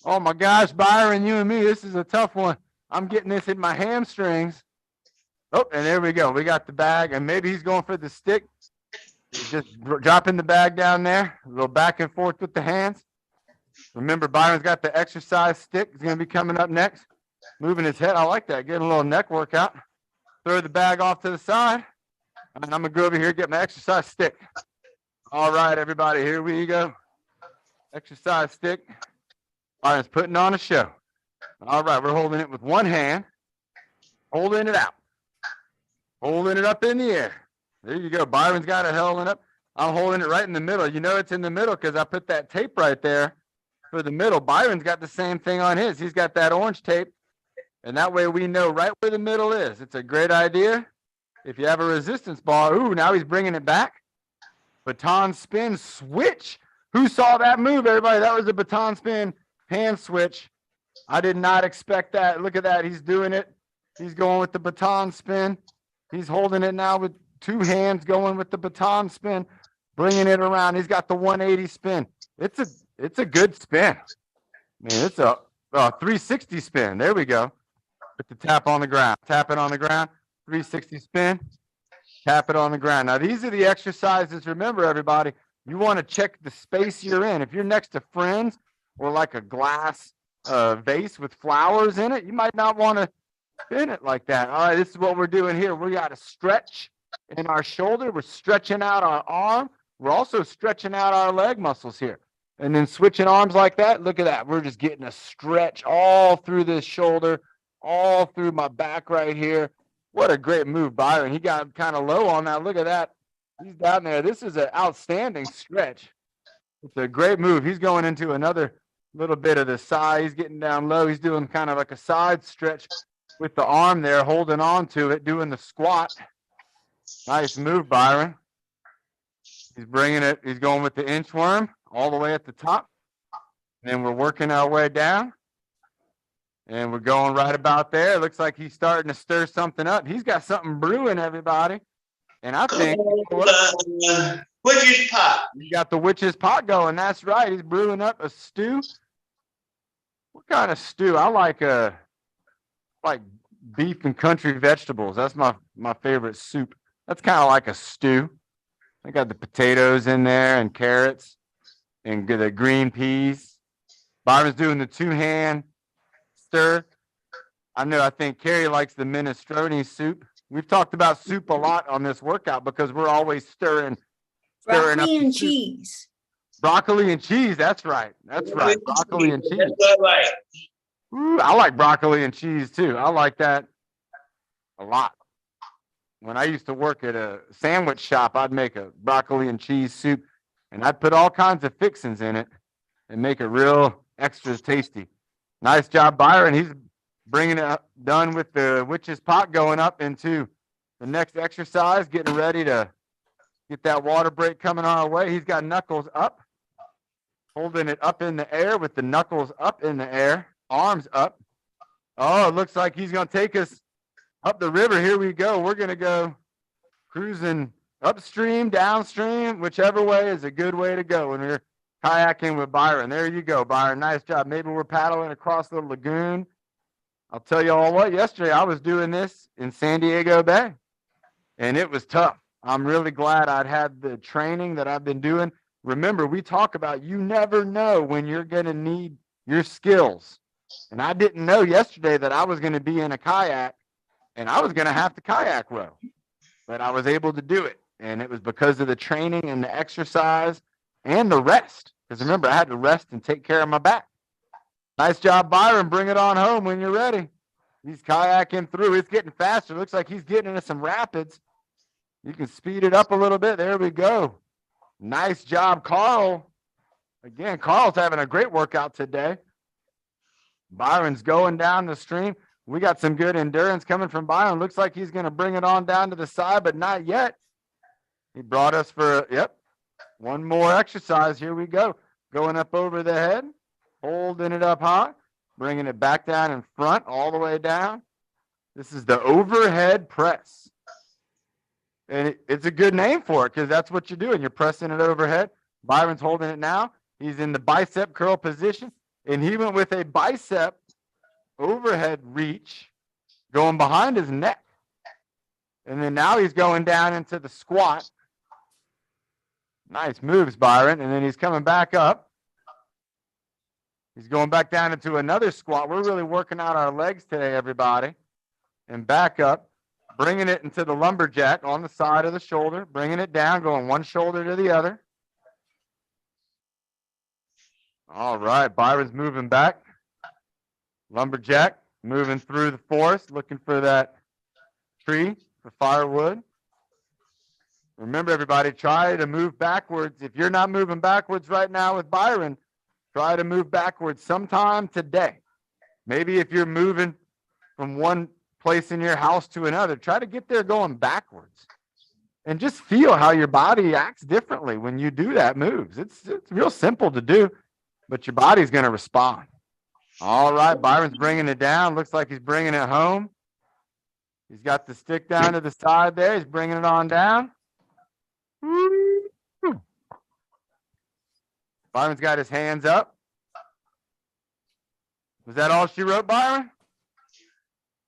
Oh, my gosh, Byron, you and me, this is a tough one. I'm getting this in my hamstrings. Oh, and there we go. We got the bag, and maybe he's going for the stick. He's just dropping the bag down there. A little back and forth with the hands. Remember, Byron's got the exercise stick. He's going to be coming up next. Moving his head. I like that. Getting a little neck workout. Throw the bag off to the side. And I'm going to go over here and get my exercise stick. All right, everybody, here we go. Exercise stick. Byron's putting on a show. All right, we're holding it with one hand. Holding it out. Holding it up in the air. There you go. Byron's got it holding up. I'm holding it right in the middle. You know it's in the middle because I put that tape right there for the middle. Byron's got the same thing on his. He's got that orange tape. And that way we know right where the middle is. It's a great idea. If you have a resistance bar, ooh, now he's bringing it back. Baton spin, switch. Who saw that move, everybody? That was a baton spin hand switch. I did not expect that. Look at that. He's doing it. He's going with the baton spin. He's holding it now with two hands, going with the baton spin, bringing it around. He's got the 180 spin. It's a good spin. Man, it's a 360 spin. There we go. With the tap on the ground. Tap it on the ground. 360 spin. Tap it on the ground. Now, these are the exercises. Remember, everybody, you want to check the space you're in. If you're next to friends or like a glass vase with flowers in it, you might not want to spin it like that. All right, this is what we're doing here. We got to stretch in our shoulder. We're stretching out our arm. We're also stretching out our leg muscles here. And then switching arms like that. Look at that. We're just getting a stretch all through this shoulder, all through my back right here. What a great move, Byron. He got kind of low on that. Look at that. He's down there. This is an outstanding stretch. It's a great move. He's going into another little bit of the side. He's getting down low. He's doing kind of like a side stretch with the arm there, holding on to it, doing the squat. Nice move, Byron. He's bringing it. He's going with the inchworm all the way at the top. And then we're working our way down. And we're going right about there. It looks like he's starting to stir something up. He's got something brewing, everybody. And I think witch's pot. You got the witch's pot going. That's right. He's brewing up a stew. What kind of stew? I like beef and country vegetables. That's my favorite soup. That's kind of like a stew. I got the potatoes in there and carrots and the green peas. Byron's doing the two-hand stir. I think Carrie likes the minestrone soup. We've talked about soup a lot on this workout because we're always stirring Broccoli up and soup. cheese. Broccoli and cheese. That's right. That's right. Broccoli and cheese. That's what I like. Ooh, I like broccoli and cheese too. I like that a lot. When I used to work at a sandwich shop, I'd make a broccoli and cheese soup, and I'd put all kinds of fixings in it and make it real extra tasty. Nice job, Byron. He's bringing it up, done with the witch's pot, going up into the next exercise, getting ready to get that water break coming our way. He's got knuckles up, holding it up in the air with the knuckles up in the air, arms up. Oh, it looks like he's going to take us up the river. Here we go. We're going to go cruising upstream, downstream, whichever way is a good way to go when we're kayaking with Byron. There you go, Byron. Nice job. Maybe we're paddling across the lagoon. I'll tell you all what, yesterday I was doing this in San Diego Bay, and it was tough. I'm really glad I'd had the training that I've been doing. Remember, we talk about you never know when you're going to need your skills. And I didn't know yesterday that I was going to be in a kayak and I was going to have to kayak row. But I was able to do it. And it was because of the training and the exercise and the rest. Because remember, I had to rest and take care of my back. Nice job, Byron. Bring it on home when you're ready. He's kayaking through. It's getting faster. Looks like he's getting into some rapids. You can speed it up a little bit. There we go. Nice job, Carl. Again, Carl's having a great workout today. Byron's going down the stream. We got some good endurance coming from Byron. Looks like he's going to bring it on down to the side, but not yet. He brought us for, one more exercise. Here we go. Going up over the head, holding it up high, bringing it back down in front, all the way down. This is the overhead press. And it's a good name for it because that's what you're doing. You're pressing it overhead. Byron's holding it now. He's in the bicep curl position. And he went with a bicep overhead reach going behind his neck. And then now he's going down into the squat. Nice moves, Byron. And then he's coming back up. He's going back down into another squat. We're really working out our legs today, everybody. And back up. Bringing it into the lumberjack on the side of the shoulder, bringing it down, going one shoulder to the other. All right, Byron's moving back. Lumberjack moving through the forest, looking for that tree for firewood. Remember, everybody, try to move backwards. If you're not moving backwards right now with Byron, try to move backwards sometime today. Maybe if you're moving from one place in your house to another, try to get there going backwards. and just feel how your body acts differently when you do that moves. It's real simple to do, but your body's going to respond. All right, Byron's bringing it down. Looks like he's bringing it home. He's got the stick down to the side there. He's bringing it on down. Byron's got his hands up. Was that all she wrote, Byron?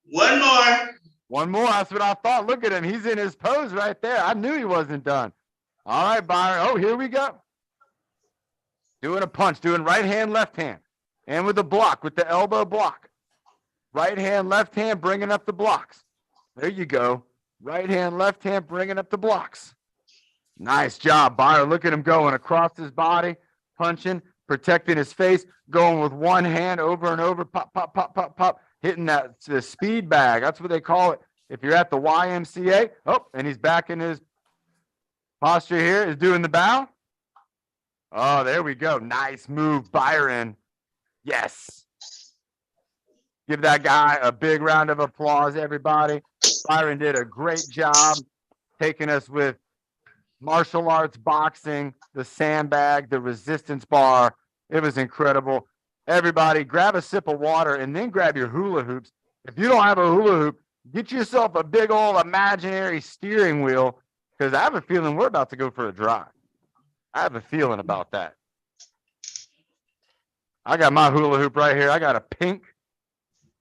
One more. One more. That's what I thought. Look at him. He's in his pose right there. I knew he wasn't done. All right, Byron. Oh, here we go. Doing a punch, doing right hand, left hand. And with the block, with the elbow block. Right hand, left hand, bringing up the blocks. There you go. Right hand, left hand, bringing up the blocks. Nice job, Byron. Look at him going across his body, punching, protecting his face, going with one hand over and over, pop, pop, pop, pop, pop, hitting the speed bag. That's what they call it. If you're at the YMCA, oh, and he's back in his posture here, is doing the bow. Oh, there we go. Nice move, Byron. Yes. Give that guy a big round of applause, everybody. Byron did a great job taking us with martial arts, boxing, the sandbag, the resistance bar. It was incredible. Everybody, grab a sip of water and then grab your hula hoops. If you don't have a hula hoop, get yourself a big old imaginary steering wheel, because I have a feeling we're about to go for a drive. I have a feeling about that. I got my hula hoop right here. I got a pink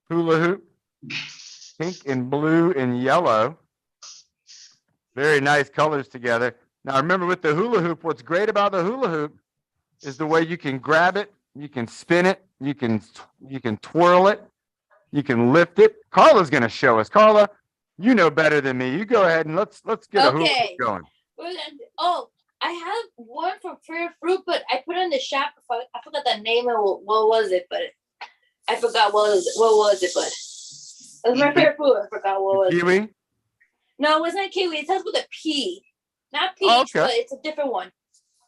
hula hoop, pink and blue and yellow. Very nice colors together. Now remember, with the hula hoop, what's great about the hula hoop is the way you can grab it, you can spin it, you can twirl it, you can lift it. Carla's going to show us. Carla, you know better than me. You go ahead and let's get a hula hoop going. I have one from Fair Fruit, but I put it in the shop. I forgot the name of what was it, but I forgot what was it, but it was my favorite fruit. I forgot what was Kiwi? it. No, it wasn't kiwi. It starts with a P. Not peach, but it's a different one.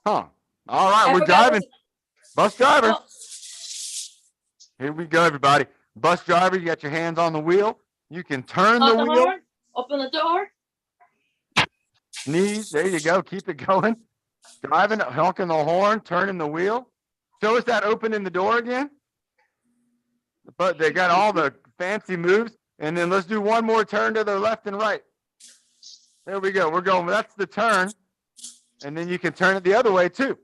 Huh. All right, we're driving. Bus driver. Oh. Here we go, everybody. Bus driver, you got your hands on the wheel. You can turn the wheel. Horn, open the door. Knees, there you go. Keep it going. Driving, honking the horn, turning the wheel. Show us that opening the door again. But they got all the fancy moves. And then let's do one more turn to the left and right. There we go. We're going. That's the turn. And then you can turn it the other way, too.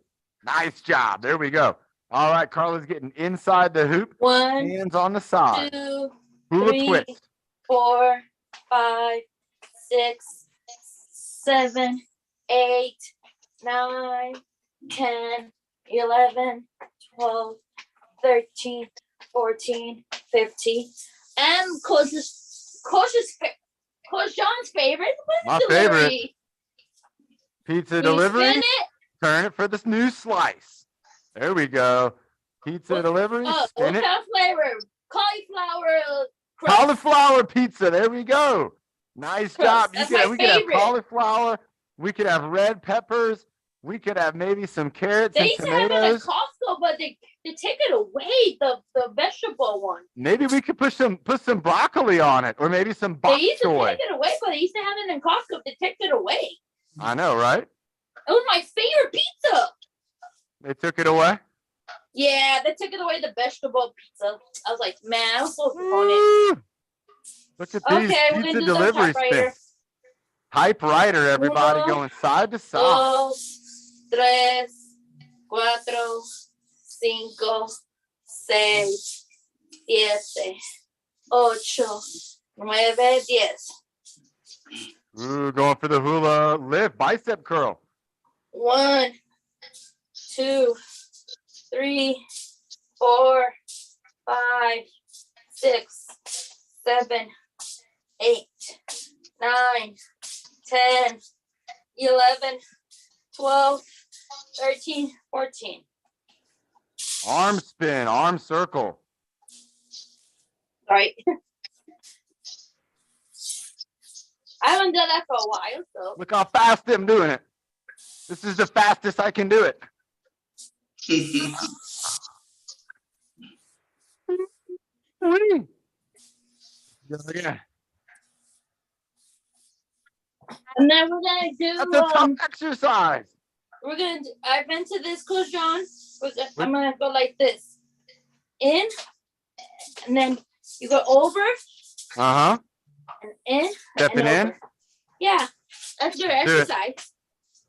Nice job. There we go. All right. Carla's getting inside the hoop. One. Hands on the side. 2, Hula 3, twist. 4, 5, 6, 7, 8, 9, 10, 11, 12, 13, 14, 15. And Coach John's favorite. My favorite. Pizza delivery. Spin it. Turn it for this new slice. There we go. Pizza delivery. Spin it. What kind of flavor? Cauliflower. Cauliflower pizza. There we go. Nice job. That's we my could have favorite. cauliflower. We could have red peppers. We could have maybe some carrots They and used to have it at tomatoes. Costco, but they take it away, the vegetable one. Maybe we could put some broccoli on it, or maybe some bok They used to choy. take it away, but they used to have it in Costco. They take it away. I know, right? It was my favorite pizza. They took it away. Yeah, they took it away, the vegetable pizza. I was like, man, I was so disappointed. Woo! Look at these Okay, we're gonna pizza do some delivery typewriter. spins. Typewriter, everybody, Uno, going side to side. 2, 3, 4, 5, 6, 7, 8, 9, 10. Ooh, going for the hula lift, bicep curl. 1, 2, 3, 4, 5, 6, 7, 8, 9, 10, 11, 12, 13, 14. Arm spin, arm circle. Right. I haven't done that for a while, so. Look how fast I'm doing it. This is the fastest I can do it. Whee! Go again. And then we're gonna That's do a tough exercise. I've been to this, Coach John. I'm gonna go like this. In, and then you go over Uh-huh. and in Stepping and in. over. Yeah, that's your exercise.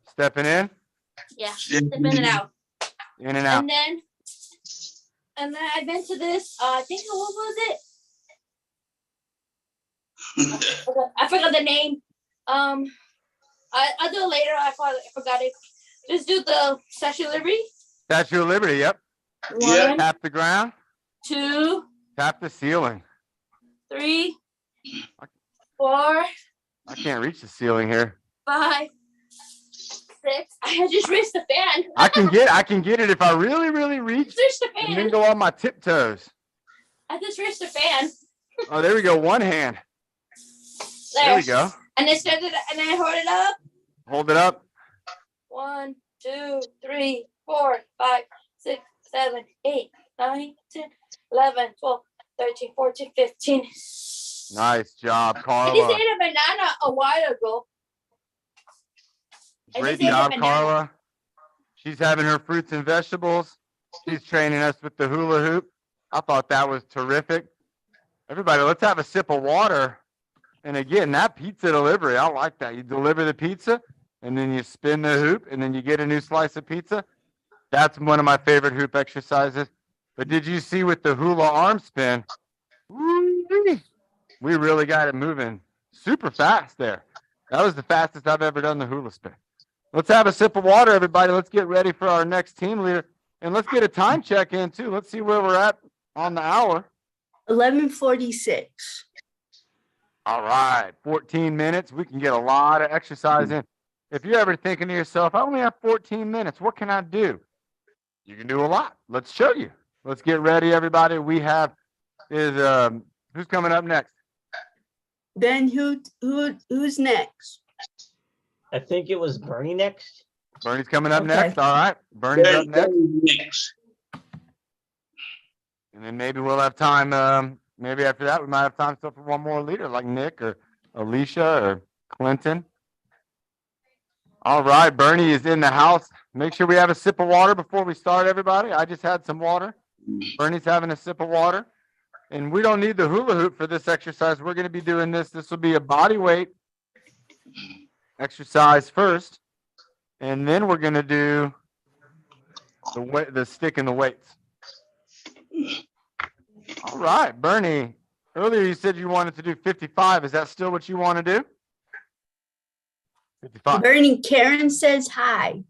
Stepping in. Yeah, stepping it out. In and out. And then I've been to this. I think what was it? I forgot the name. I'll do it later. I forgot it. Just do the Statue of Liberty. Statue of Liberty, yep. One, Tap the ground. 2, Tap the ceiling. 3, 4, I can't reach the ceiling here. 5, 6. I just reached the fan. I can get it if I really, really reach. Reach the fan. And then go on my tiptoes. I just reached the fan. Oh, there we go. One hand. There we go. And I started, and I hold it up. Hold it up. 1, 2, 3, 4, 5, 6, 7, 8, 9, 10, 11, 12, 13, 14, 15. Nice job, I just Carla. ate a banana a while ago. Great job, Carla. She's having her fruits and vegetables. She's training us with the hula hoop. I thought that was terrific. Everybody, let's have a sip of water. And again, that pizza delivery, I like that. You deliver the pizza, and then you spin the hoop, and then you get a new slice of pizza. That's one of my favorite hoop exercises. But did you see with the hula arm spin? Woo-wee. We really got it moving super fast there. That was the fastest I've ever done the hula spin. Let's have a sip of water, everybody. Let's get ready for our next team leader. And let's get a time check in, too. Let's see where we're at on the hour. 11:46. All right, 14 minutes. We can get a lot of exercise in. If you're ever thinking to yourself, I only have 14 minutes. What can I do? You can do a lot. Let's show you. Let's get ready, everybody. We have who's coming up next? Then who's next? I think it was Bernie next. Bernie's coming up Okay. next. All right, Bernie's up next. Next. And then maybe we'll have time. Maybe after that, we might have time still for one more leader like Nick or Alicia or Clinton. All right, Bernie is in the house. Make sure we have a sip of water before we start, everybody. I just had some water. Bernie's having a sip of water. And we don't need the hula hoop for this exercise. We're going to be doing this. This will be a body weight exercise first. And then we're going to do the stick and the weights. All right, Bernie. Earlier you said you wanted to do 55. Is that still what you want to do? 55. Bernie, Karen says hi.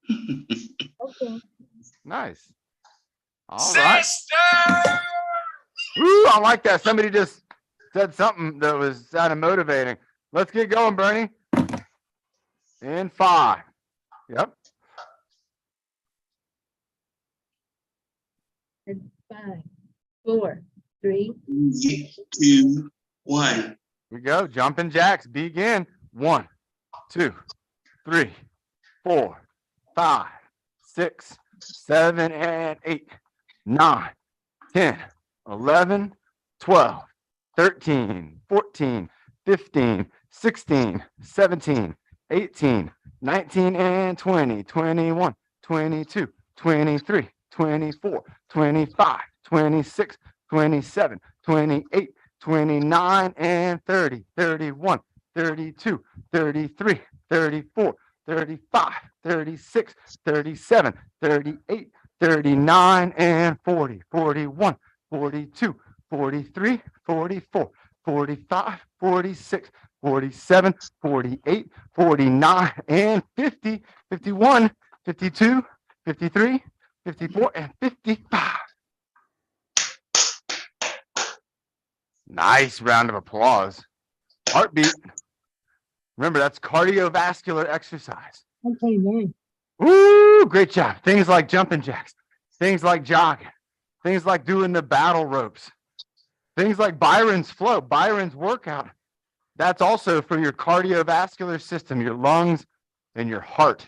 Okay. Nice. All right. Ooh, I like that. Somebody just said something that was sounding motivating. Let's get going, Bernie. In 5. Yep. 5, 4, 3, 2, 1. Here we go. Jumping jacks. Begin. 1, 2, 3, 4, 5, 6, 7, and 8, 9, 10, 11, 12, 13, 14, 15, 16, 17, 18, 19, and 20, 21, 22, 23, 24, 25, 26, 27, 28, 29, and 30, 31, 32, 33, 34, 35, 36, 37, 38, 39, and 40, 41, 42, 43, 44, 45, 46, 47, 48, 49, and 50, 51, 52, 53, 54, and 55. Nice round of applause. Heartbeat. Remember, that's cardiovascular exercise. Okay, man. Woo, great job. Things like jumping jacks, things like jogging, things like doing the battle ropes, things like Byron's flow, Byron's workout. That's also for your cardiovascular system, your lungs and your heart.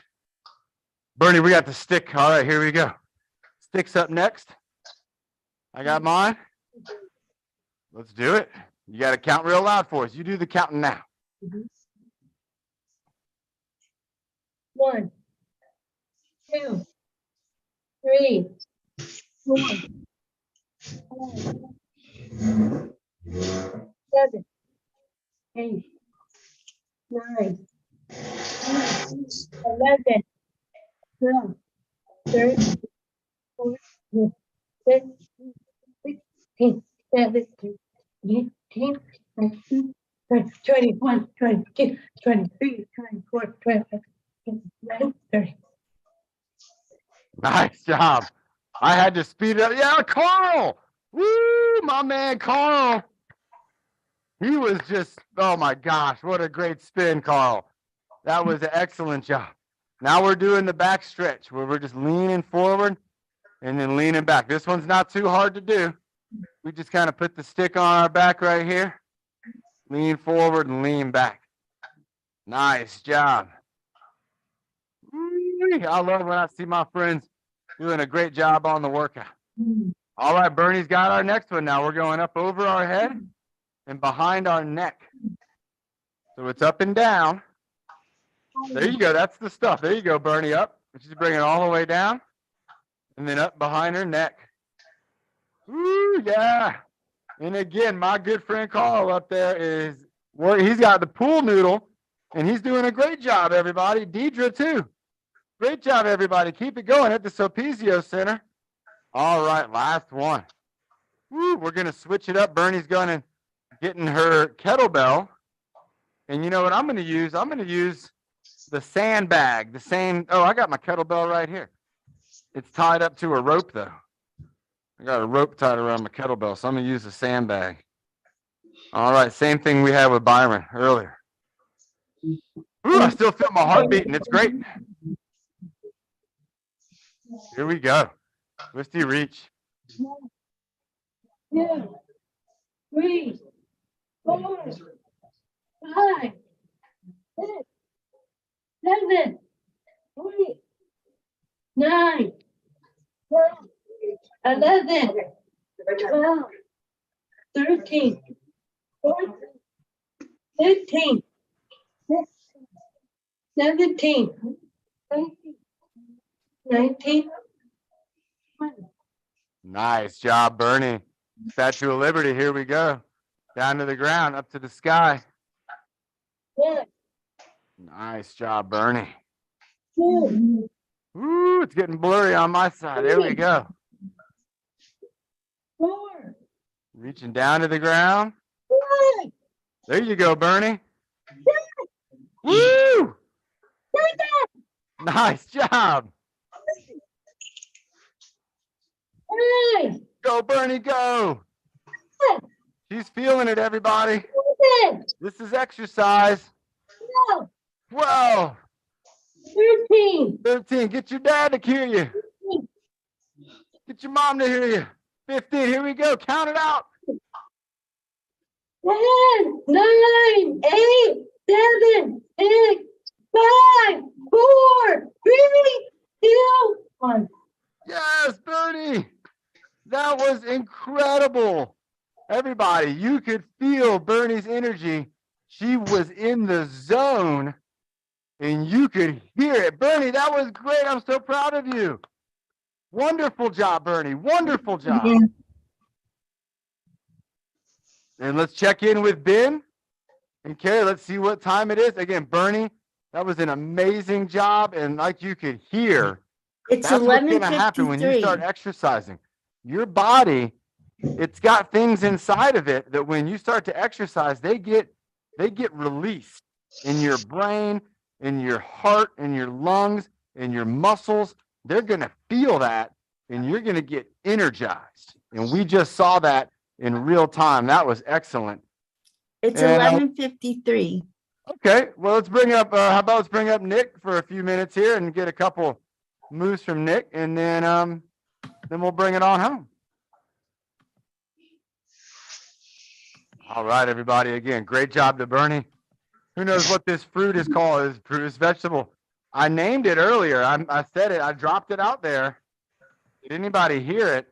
Bernie, we got the stick. All right, here we go. Sticks up next. I got mine. Let's do it. You got to count real loud for us. You do the counting now. 1, 2, 3, 4, 5, 7, 8, 9, 11, 12, 13, 14, 15, 16, 17, 18, 19, 20, 21, 22, 23, 24, 25, 29, 30. Nice job. I had to speed it up. Yeah, Carl. Woo, my man Carl. He was just, oh my gosh, what a great spin, Carl. That was an excellent job. Now we're doing the back stretch where we're just leaning forward and then leaning back. This one's not too hard to do. We just kind of put the stick on our back right here, lean forward and lean back. Nice job. I love when I see my friends doing a great job on the workout. All right, Bernie's got our next one now. We're going up over our head and behind our neck. So it's up and down. There you go. That's the stuff. There you go, Bernie, up. She's bringing it all the way down and then up behind her neck. Ooh, yeah. And again, my good friend Carl up there is, well, he's got the pool noodle and he's doing a great job, everybody. Deidre, too. Great job, everybody. Keep it going at the Sopizio Center. All right, last one. Woo, we're going to switch it up. Bernie's going to get in her kettlebell. And you know what I'm going to use? I'm going to use the sandbag, the same. Oh, I got my kettlebell right here. It's tied up to a rope, though. I got a rope tied around my kettlebell, so I'm going to use the sandbag. All right, same thing we had with Byron earlier. Ooh, I still feel my heart beating. It's great. Here we go. Twisty reach. 2, 3, 4, 5, 6, 7, 8, 9, 10, 11, 12, 13, 14, 15, 16, 17, 18, 19, 20. Nice job, Bernie. Statue of Liberty. Here we go. Down to the ground, up to the sky. 1, Nice job, Bernie. 2, Ooh, it's getting blurry on my side. There we go. 4, Reaching down to the ground. 5, There you go, Bernie. Woo! Nice job. 9, Go, Bernie, go. She's feeling it, everybody. 11, This is exercise. 12, 12, 13, 13. Get your dad to hear you. Get your mom to hear you. 15. Here we go. Count it out. 10, 9, 8, 7, 6, 5, 4, 3, 2, 1. Yes, Bernie. That was incredible. Everybody, you could feel Bernie's energy. She was in the zone and you could hear it. Bernie, that was great. I'm so proud of you. Wonderful job, Bernie. Wonderful job. Yeah. And let's check in with Ben and Carrie. Let's see what time it is. Again, Bernie, that was an amazing job. And like you could hear, It's that's what's going to happen when you 11:53. start exercising. Your body, it's got things inside of it that when you start to exercise, they get released in your brain, in your heart, in your lungs, in your muscles. They're going to feel that and you're going to get energized. And we just saw that in real time. That was excellent. It's And, 11:53. Okay, well, let's bring up, how about let's bring up Nick for a few minutes here and get a couple moves from Nick, and then we'll bring it on home. All right, everybody. Again, great job to Bernie. Who knows what this fruit is called? This vegetable. I named it earlier. I said it. I dropped it out there. Did anybody hear it?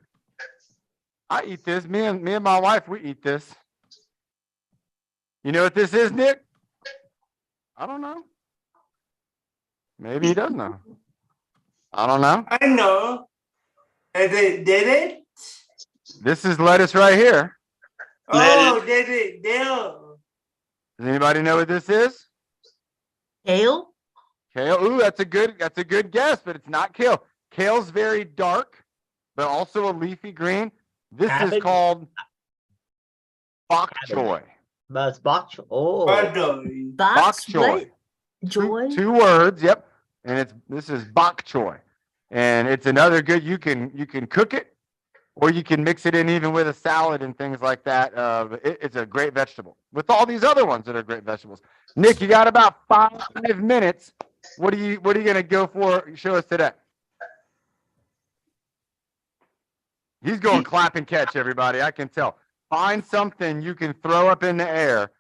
I eat this. Me and my wife, we eat this. You know what this is, Nick? I don't know. Maybe he does know. I don't know. I know. Did it? This is lettuce right here. Oh, did it? Deal. Does anybody know what this is? Kale? Kale. Ooh, that's a good guess, but it's not kale. Kale's very dark, but also a leafy green. This Cabbage? is called bok choy. But it's bok choy. Oh, Bok Box? choy. What? Joy? Two words. Yep. And this is bok choy, and it's another good. You can cook it, or you can mix it in even with a salad and things like that. It's a great vegetable with all these other ones that are great vegetables. Nick, you got about 5 minutes. What are you gonna go for? Show us today. He's going clap and catch, everybody. I can tell. Find something you can throw up in the air,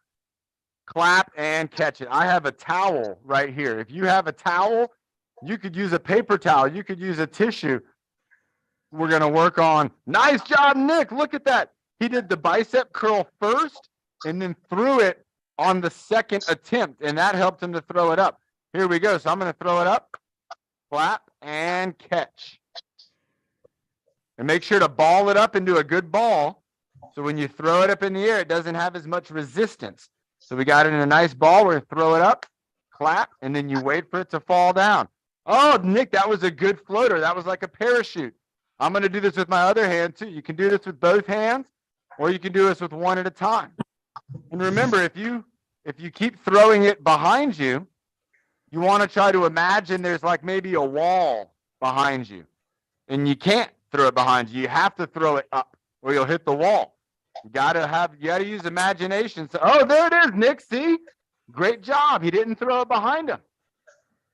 clap and catch it. I have a towel right here. If you have a towel, you could use a paper towel. You could use a tissue. We're going to work on. Nice job, Nick. Look at that. He did the bicep curl first and then threw it on the second attempt, and that helped him to throw it up. Here we go. So I'm going to throw it up, clap, and catch. And make sure to ball it up into a good ball. So when you throw it up in the air, it doesn't have as much resistance. So we got it in a nice ball. We're going to throw it up, clap, and then you wait for it to fall down. Oh, Nick, that was a good floater. That was like a parachute. I'm going to do this with my other hand too. You can do this with both hands, or you can do this with one at a time. And remember, if you keep throwing it behind you, you want to try to imagine there's like maybe a wall behind you, and you can't throw it behind you. You have to throw it up, or you'll hit the wall. You gotta use imagination. So, oh, there it is, Nick. See, great job. He didn't throw it behind him.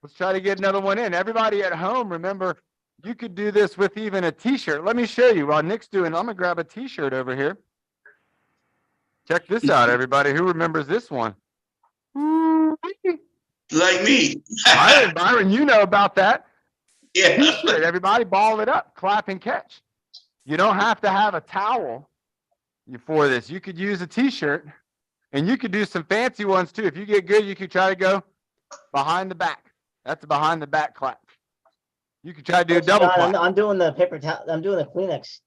Let's try to get another one in. Everybody at home, remember, you could do this with even a t-shirt. Let me show you while Nick's doing. I'm gonna grab a t-shirt over here. Check this out, everybody. Who remembers this one? Like me. Byron, you know about that. Yeah. T-shirt. Everybody ball it up, clap and catch. You don't have to have a towel for this. You could use a t-shirt, and you could do some fancy ones too. If you get good, you could try to go behind the back. That's a behind the back clap. You could try to do a double clap. I'm doing the paper towel. I'm doing the Kleenex.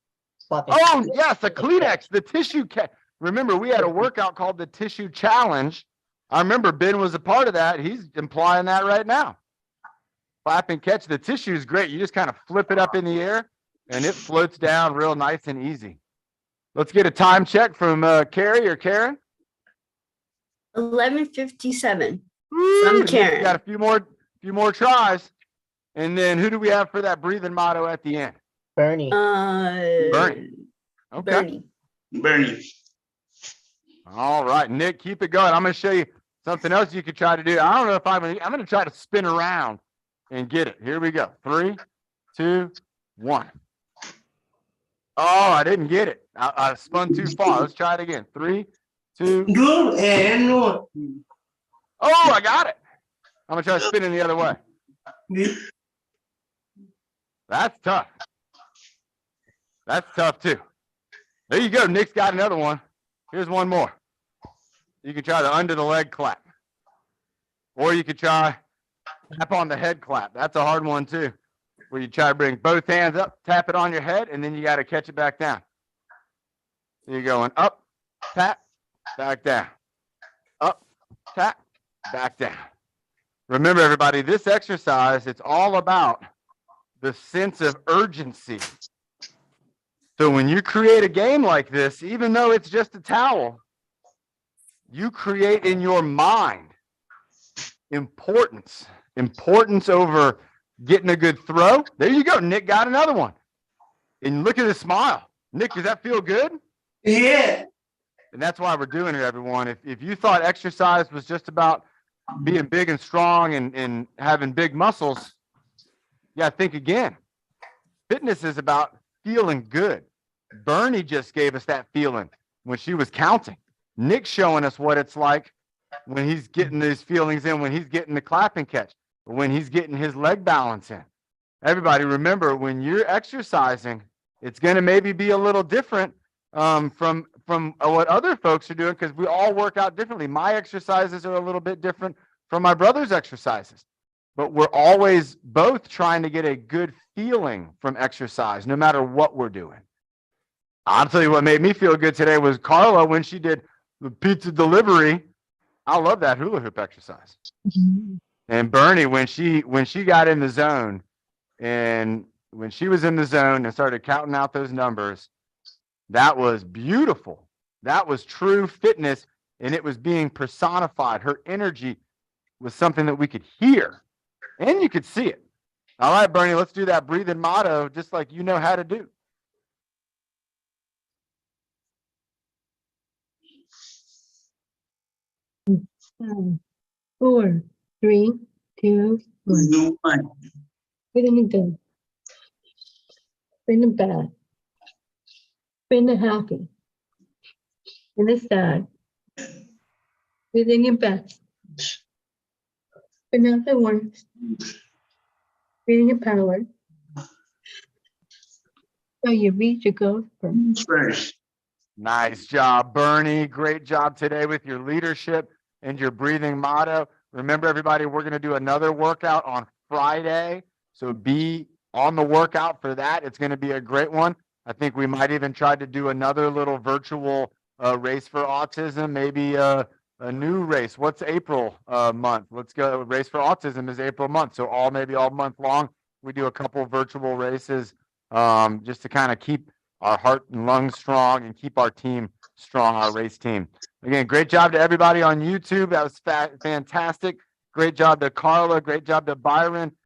Oh, yes, a Kleenex, the tissue catch. Remember, we had a workout called the Tissue Challenge. I remember Ben was a part of that. He's implying that right now. Clap and catch. The tissue is great. You just kind of flip it up in the air, and it floats down real nice and easy. Let's get a time check from Carrie or Karen. 11:57 Woo, from you Karen. got a few more tries. And then who do we have for that breathing motto at the end? Bernie. Bernie. Okay. Bernie. All right, Nick, keep it going. I'm going to show you something else you could try to do. I don't know if I'm going to try to spin around and get it. Here we go. 3, 2, 1. Oh, I didn't get it. I spun too far. Let's try it again. 3, 2. Good and one. Oh, I got it. I'm going to try spinning the other way. That's tough. That's tough too. There you go. Nick's got another one. Here's one more. You can try the under the leg clap. Or you could try tap on the head clap. That's a hard one too. Where you try to bring both hands up, tap it on your head, and then you got to catch it back down. So you're going up, tap, back down. Up, tap, back down. Remember, everybody, this exercise, it's all about the sense of urgency. So when you create a game like this, even though it's just a towel, you create in your mind importance over getting a good throw. There you go. Nick got another one. And look at his smile. Nick, does that feel good? Yeah. And that's why we're doing it, everyone. If you thought exercise was just about being big and strong and having big muscles, you got to think again. Fitness is about feeling good. Bernie just gave us that feeling when she was counting. Nick's showing us what it's like when he's getting these feelings in, when he's getting the clap and catch, when he's getting his leg balance in. Everybody, remember, when you're exercising, it's going to maybe be a little different from from what other folks are doing, because we all work out differently. My exercises are a little bit different from my brother's exercises, but we're always both trying to get a good feeling from exercise, no matter what we're doing. I'll tell you what made me feel good today was Carla when she did the pizza delivery. I love that hula hoop exercise. And Bernie, when she got in the zone, and when she was in the zone and started counting out those numbers, that was beautiful. That was true fitness, and it was being personified. Her energy was something that we could hear, and you could see it. All right, Bernie, let's do that breathing motto just like you know how to do. 5, 4, 3, 2, 1. New one. Feeling good. Feeling bad. Feeling happy. Feeling sad. Feeling your best. Feeling the worst. Feeling empowered. So you reach your goals First. Nice job, Bernie. Great job today with your leadership and your breathing motto. Remember, everybody, we're going to do another workout on Friday. So be on the workout for that. It's going to be a great one. I think we might even try to do another little virtual race for autism, maybe a new race. What's April month? Let's go. Race for Autism is April month. So maybe all month long, we do a couple virtual races just to kind of keep our heart and lungs strong and keep our team strong, our race team. Again, great job to everybody on YouTube. That was fantastic. Great job to Carla. Great job to Byron.